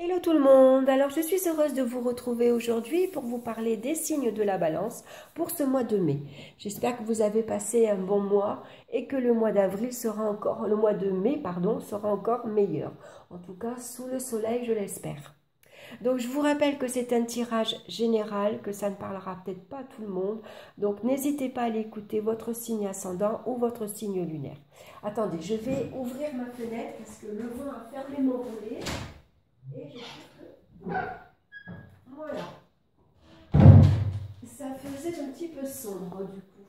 Hello tout le monde, alors je suis heureuse de vous retrouver aujourd'hui pour vous parler des signes de la balance pour ce mois de mai. J'espère que vous avez passé un bon mois et que le mois d'avril sera encore, le mois de mai pardon, sera encore meilleur. En tout cas sous le soleil je l'espère. Donc je vous rappelle que c'est un tirage général, que ça ne parlera peut-être pas à tout le monde. Donc n'hésitez pas à l'écouter, votre signe ascendant ou votre signe lunaire. Attendez, je vais ouvrir ma fenêtre parce que le vent a fermé mon volet. Et voilà, ça faisait un petit peu sombre du coup.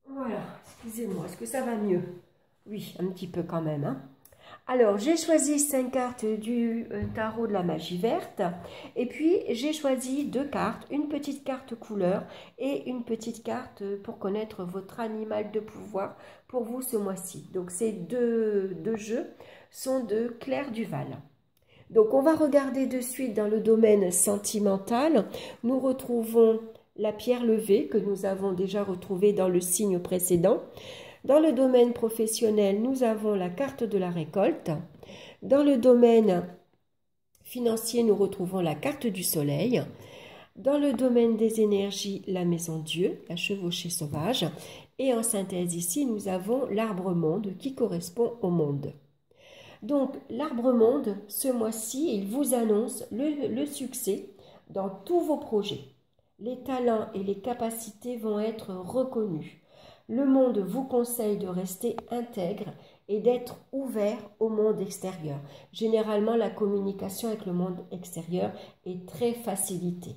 Voilà, excusez-moi, est-ce que ça va mieux? Oui, un petit peu quand même. Hein. Alors, j'ai choisi 5 cartes du tarot de la magie verte. Et puis, j'ai choisi 2 cartes, une petite carte couleur et une petite carte pour connaître votre animal de pouvoir pour vous ce mois-ci. Donc, ces deux jeux sont de Claire Duval. Donc, on va regarder de suite dans le domaine sentimental. Nous retrouvons la pierre levée que nous avons déjà retrouvée dans le signe précédent. Dans le domaine professionnel, nous avons la carte de la récolte. Dans le domaine financier, nous retrouvons la carte du soleil. Dans le domaine des énergies, la maison Dieu, la chevauchée sauvage. Et en synthèse ici, nous avons l'arbre monde qui correspond au monde. Donc, l'arbre monde, ce mois-ci, il vous annonce le succès dans tous vos projets. Les talents et les capacités vont être reconnus. Le monde vous conseille de rester intègre et d'être ouvert au monde extérieur. Généralement, la communication avec le monde extérieur est très facilitée.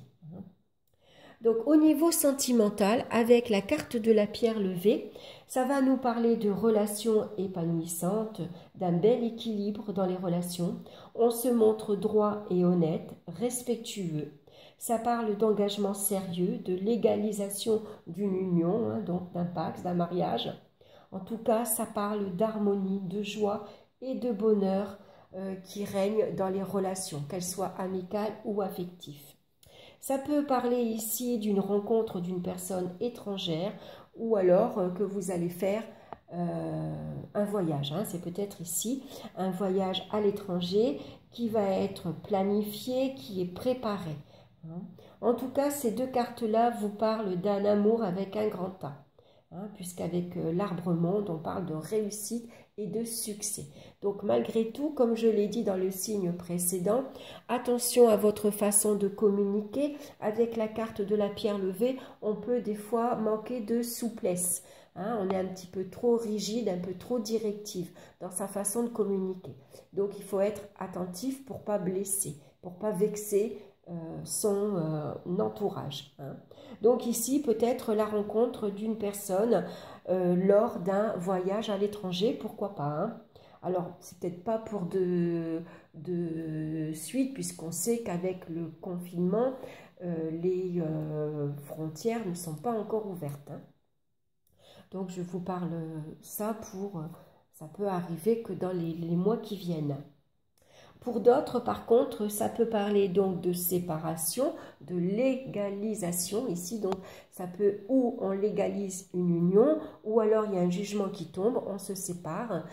Donc au niveau sentimental, avec la carte de la pierre levée, ça va nous parler de relations épanouissantes, d'un bel équilibre dans les relations. On se montre droit et honnête, respectueux. Ça parle d'engagement sérieux, de légalisation d'une union, donc d'un pacte, d'un mariage. En tout cas, ça parle d'harmonie, de joie et de bonheur qui règnent dans les relations, qu'elles soient amicales ou affectives. Ça peut parler ici d'une rencontre d'une personne étrangère ou alors que vous allez faire un voyage. Hein. C'est peut-être ici un voyage à l'étranger qui va être planifié, qui est préparé. Hein. En tout cas, ces deux cartes-là vous parlent d'un amour avec un grand A. Hein, puisqu'avec l'arbre monde, on parle de réussite et de succès. Donc malgré tout, comme je l'ai dit dans le signe précédent, attention à votre façon de communiquer. Avec la carte de la pierre levée, on peut des fois manquer de souplesse. Hein, on est un petit peu trop rigide, un peu trop directif dans sa façon de communiquer. Donc il faut être attentif pour ne pas blesser, pour ne pas vexer son entourage. Hein. Donc ici, peut-être la rencontre d'une personne lors d'un voyage à l'étranger, pourquoi pas. Hein. Alors, c'est peut-être pas pour de suite, puisqu'on sait qu'avec le confinement, les frontières ne sont pas encore ouvertes. Hein. Donc, je vous parle ça pour... ça peut arriver que dans les mois qui viennent. Pour d'autres, par contre, ça peut parler donc de séparation, de légalisation. Ici, donc, ça peut ou on légalise une union, ou alors il y a un jugement qui tombe, on se sépare,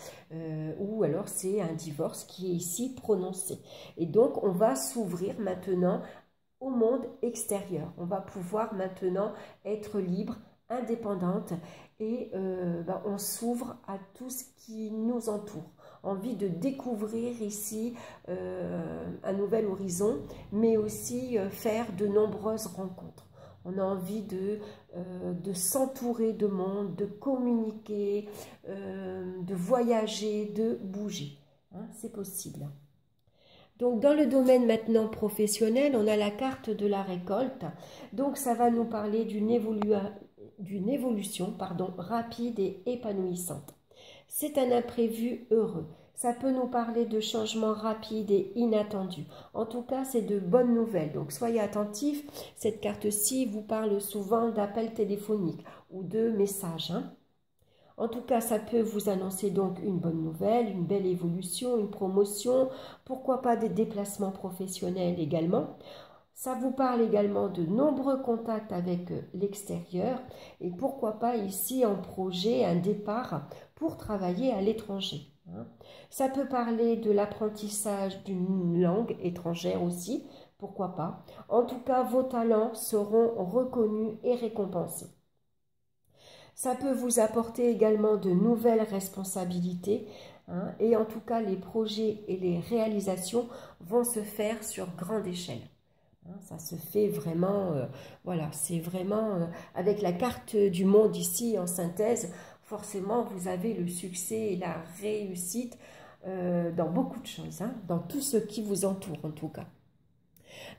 ou alors c'est un divorce qui est ici prononcé. Et donc, on va s'ouvrir maintenant au monde extérieur. On va pouvoir maintenant être libre, indépendante, et on s'ouvre à tout ce qui nous entoure. Envie de découvrir ici un nouvel horizon, mais aussi faire de nombreuses rencontres. On a envie de s'entourer de monde, de communiquer, de voyager, de bouger. Hein, c'est possible. Donc, dans le domaine maintenant professionnel, on a la carte de la récolte. Donc, ça va nous parler d'une évolution rapide et épanouissante. C'est un imprévu heureux. Ça peut nous parler de changements rapides et inattendus. En tout cas, c'est de bonnes nouvelles. Donc, soyez attentifs. Cette carte-ci vous parle souvent d'appels téléphoniques ou de messages. Hein. En tout cas, ça peut vous annoncer donc une bonne nouvelle, une belle évolution, une promotion. Pourquoi pas des déplacements professionnels également. Ça vous parle également de nombreux contacts avec l'extérieur et pourquoi pas ici un projet, un départ pour travailler à l'étranger. Hein. Ça peut parler de l'apprentissage d'une langue étrangère aussi, pourquoi pas. En tout cas, vos talents seront reconnus et récompensés. Ça peut vous apporter également de nouvelles responsabilités, hein, et en tout cas, les projets et les réalisations vont se faire sur grande échelle. Hein, ça se fait vraiment, voilà, c'est vraiment, avec la carte du monde ici en synthèse, forcément, vous avez le succès et la réussite dans beaucoup de choses, hein, dans tout ce qui vous entoure en tout cas.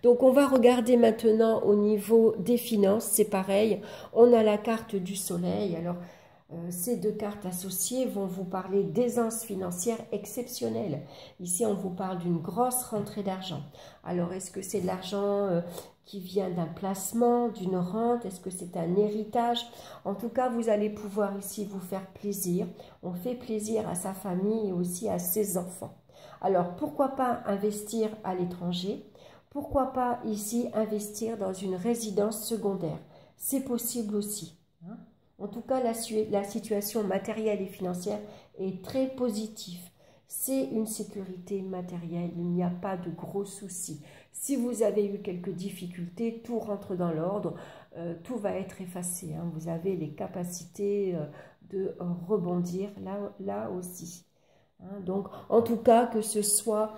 Donc, on va regarder maintenant au niveau des finances, c'est pareil, on a la carte du soleil. Alors, ces deux cartes associées vont vous parler d'aisance financière exceptionnelle. Ici, on vous parle d'une grosse rentrée d'argent. Alors, est-ce que c'est de l'argent qui vient d'un placement, d'une rente? Est-ce que c'est un héritage? En tout cas, vous allez pouvoir ici vous faire plaisir. On fait plaisir à sa famille et aussi à ses enfants. Alors, pourquoi pas investir à l'étranger? Pourquoi pas ici investir dans une résidence secondaire? C'est possible aussi. Hein. En tout cas, la situation matérielle et financière est très positive. C'est une sécurité matérielle, il n'y a pas de gros soucis. Si vous avez eu quelques difficultés, tout rentre dans l'ordre, tout va être effacé. Hein. Vous avez les capacités de rebondir là aussi. Hein, donc, en tout cas, que ce soit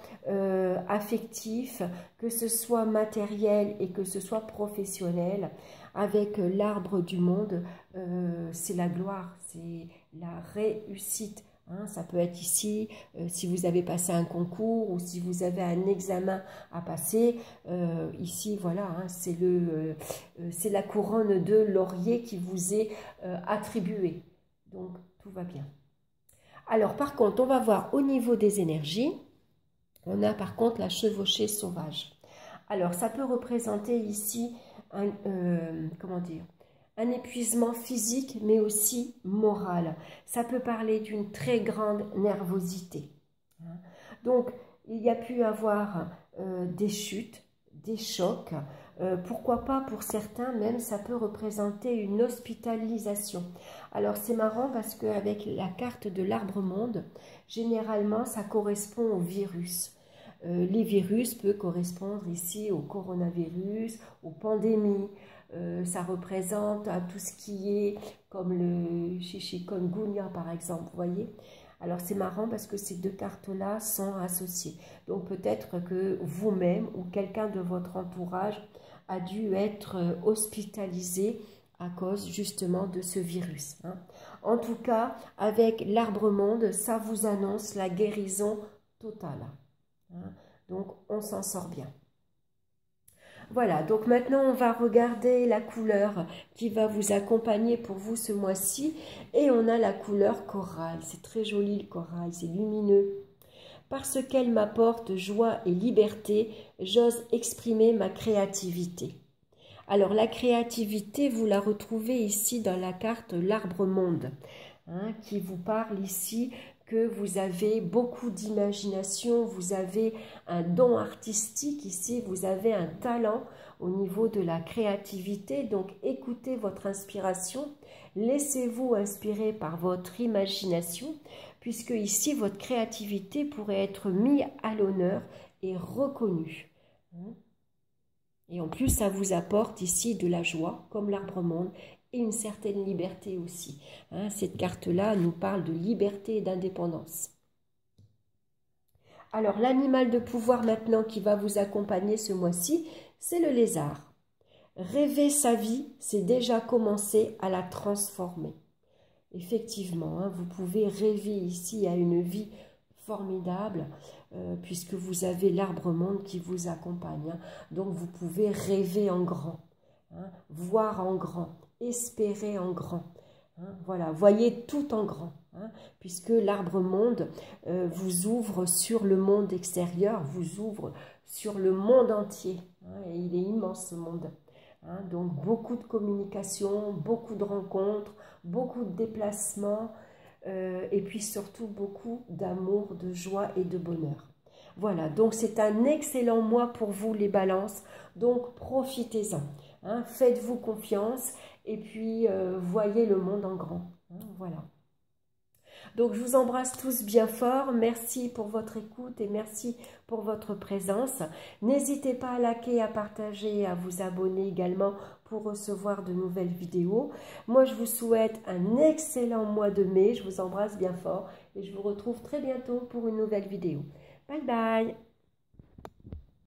affectif, que ce soit matériel et que ce soit professionnel, avec l'arbre du monde, c'est la gloire, c'est la réussite. Hein, ça peut être ici, si vous avez passé un concours ou si vous avez un examen à passer, ici, voilà, hein, c'est la couronne de laurier qui vous est attribuée. Donc, tout va bien. Alors, par contre, on va voir au niveau des énergies, on a par contre la chevauchée sauvage. Alors, ça peut représenter ici comment dire, un épuisement physique, mais aussi moral. Ça peut parler d'une très grande nervosité. Donc, il y a pu avoir des chutes, des chocs. Pourquoi pas pour certains, même ça peut représenter une hospitalisation. Alors c'est marrant parce qu'avec la carte de l'arbre monde, généralement ça correspond au virus. Les virus peuvent correspondre ici au coronavirus, aux pandémies. Ça représente à tout ce qui est comme le chikungunya par exemple, vous voyez. Alors c'est marrant parce que ces deux cartes-là sont associées. Donc peut-être que vous-même ou quelqu'un de votre entourage a dû être hospitalisé à cause justement de ce virus. Hein. En tout cas, avec l'arbre monde, ça vous annonce la guérison totale. Hein. Donc on s'en sort bien. Voilà, donc maintenant on va regarder la couleur qui va vous accompagner pour vous ce mois-ci. Et on a la couleur corail. C'est très joli le corail, c'est lumineux. Parce qu'elle m'apporte joie et liberté, j'ose exprimer ma créativité. Alors la créativité, vous la retrouvez ici dans la carte l'arbre monde, hein, qui vous parle ici que vous avez beaucoup d'imagination, vous avez un don artistique ici, vous avez un talent au niveau de la créativité. Donc écoutez votre inspiration, laissez-vous inspirer par votre imagination, puisque ici votre créativité pourrait être mise à l'honneur et reconnue. Et en plus, ça vous apporte ici de la joie, comme l'arbre monde, et une certaine liberté aussi. Hein, cette carte-là nous parle de liberté et d'indépendance. Alors, l'animal de pouvoir maintenant qui va vous accompagner ce mois-ci, c'est le lézard. Rêver sa vie, c'est déjà commencer à la transformer. Effectivement, hein, vous pouvez rêver ici à une vie formidable, puisque vous avez l'arbre monde qui vous accompagne. Hein. Donc, vous pouvez rêver en grand, hein, voir en grand, espérer en grand. Hein, voilà, voyez tout en grand, hein, puisque l'arbre monde vous ouvre sur le monde extérieur, vous ouvre sur le monde entier. Hein, et il est immense ce monde. Hein, donc, beaucoup de communication, beaucoup de rencontres, beaucoup de déplacements, et puis surtout beaucoup d'amour, de joie et de bonheur. Voilà, donc c'est un excellent mois pour vous les balances, donc profitez-en. Hein, faites-vous confiance et puis voyez le monde en grand. Hein, voilà. Donc, je vous embrasse tous bien fort. Merci pour votre écoute et merci pour votre présence. N'hésitez pas à liker, à partager, à vous abonner également pour recevoir de nouvelles vidéos. Moi, je vous souhaite un excellent mois de mai. Je vous embrasse bien fort et je vous retrouve très bientôt pour une nouvelle vidéo. Bye bye!